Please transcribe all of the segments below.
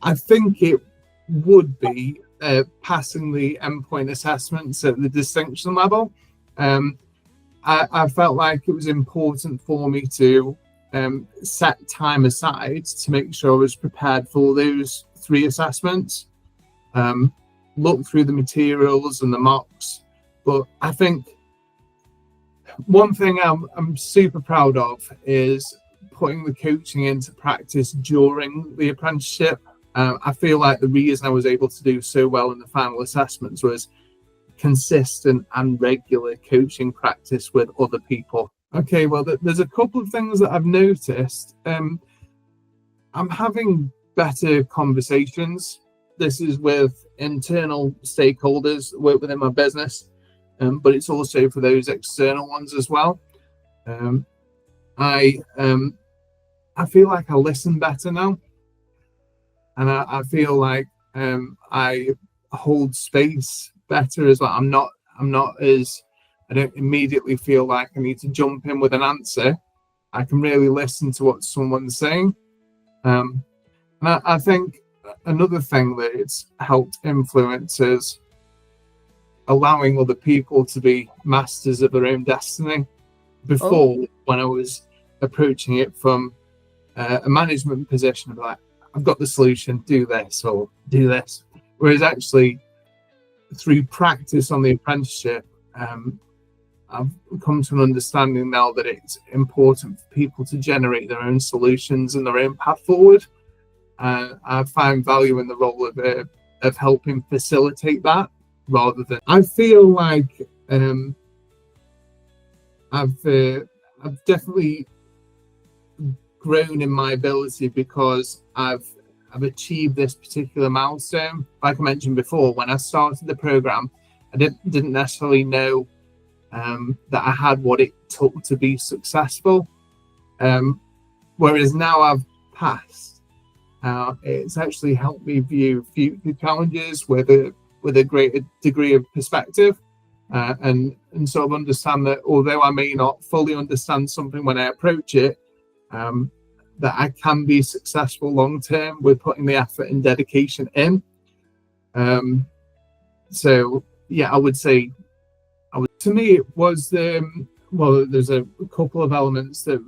I think it would be passing the endpoint assessments at the distinction level. I felt like it was important for me to set time aside to make sure I was prepared for those 3 assessments, look through the materials and the mocks. But I think one thing I'm super proud of is putting the coaching into practice during the apprenticeship. I feel like the reason I was able to do so well in the final assessments was consistent and regular coaching practice with other people. Okay, well, there's a couple of things that I've noticed. I'm having better conversations. This is with internal stakeholders that work within my business, but it's also for those external ones as well. I feel like I listen better now, and I feel like I hold space better as well. I'm not as, I don't immediately feel like I need to jump in with an answer. I can really listen to what someone's saying. And I think another thing that it's helped influence is allowing other people to be masters of their own destiny. Before, when I was approaching it from a management position, of like, I've got the solution, do this or do this. Whereas actually, through practice on the apprenticeship, I've come to an understanding now that it's important for people to generate their own solutions and their own path forward. I find value in the role of helping facilitate that, rather than, I feel like I've definitely grown in my ability because I've achieved this particular milestone. Like I mentioned before, when I started the program, I didn't necessarily know that I had what it took to be successful. Whereas now I've passed, it's actually helped me view future challenges with a greater degree of perspective, and sort of understand that although I may not fully understand something when I approach it, that I can be successful long term with putting the effort and dedication in. So yeah, I would say, to me, it was there's a couple of elements that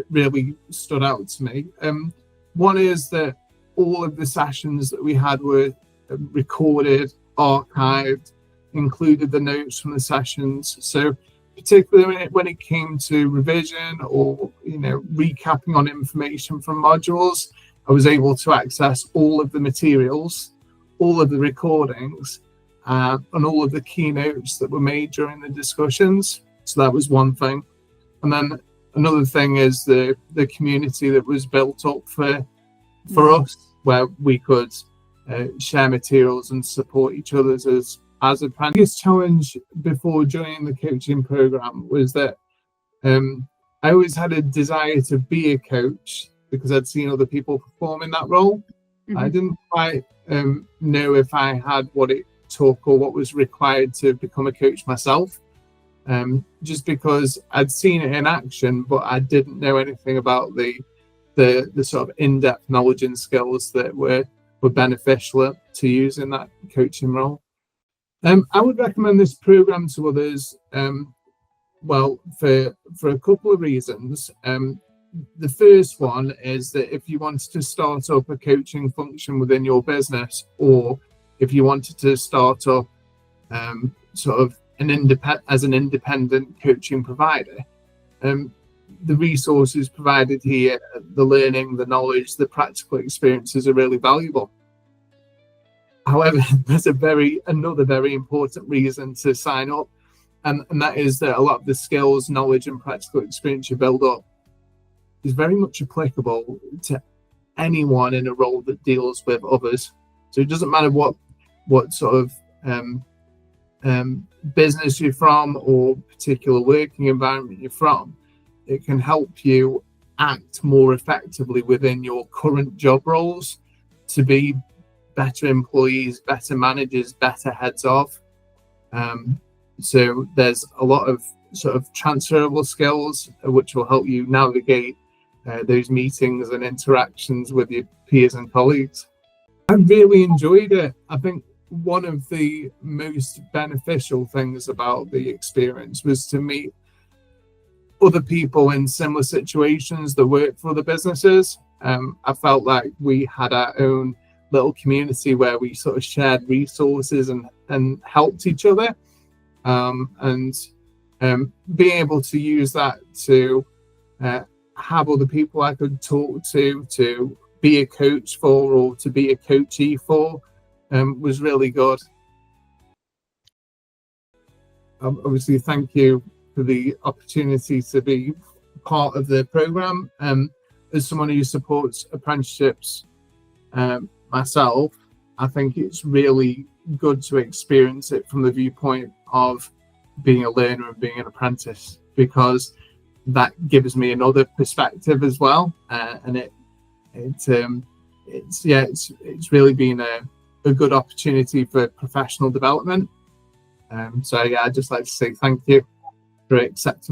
really stood out to me. One is that all of the sessions that we had were recorded, archived, included the notes from the sessions. So particularly when it came to revision or recapping on information from modules, I was able to access all of the materials, all of the recordings, and all of the keynotes that were made during the discussions. So that was one thing. And then another thing is the community that was built up for us, where we could share materials and support each other as apprentices. The biggest challenge before joining the coaching program was that I always had a desire to be a coach because I'd seen other people perform in that role. Mm-hmm. I didn't quite know if I had what it took or what was required to become a coach myself, just because I'd seen it in action, but I didn't know anything about the sort of in-depth knowledge and skills that were beneficial to use in that coaching role. I would recommend this program to others, for a couple of reasons. The first one is that if you wanted to start up a coaching function within your business, or if you wanted to start up sort of as an independent coaching provider, the resources provided here, the learning, the knowledge, the practical experiences are really valuable. However, there's another very important reason to sign up, and that is that a lot of the skills, knowledge, and practical experience you build up is very much applicable to anyone in a role that deals with others. So it doesn't matter what sort of business you're from or particular working environment you're from. It can help you act more effectively within your current job roles to be better employees, better managers, better heads of. So there's a lot of sort of transferable skills which will help you navigate those meetings and interactions with your peers and colleagues. I really enjoyed it. I think one of the most beneficial things about the experience was to meet other people in similar situations that work for the businesses. I felt like we had our own little community where we sort of shared resources and helped each other. And being able to use that to have other people I could talk to be a coach for, or to be a coachee for, was really good. Obviously, thank you for the opportunity to be part of the program. As someone who supports apprenticeships myself, I think it's really good to experience it from the viewpoint of being a learner and being an apprentice, because that gives me another perspective as well, and it's really been a good opportunity for professional development. So yeah, I'd just like to say thank you for accepting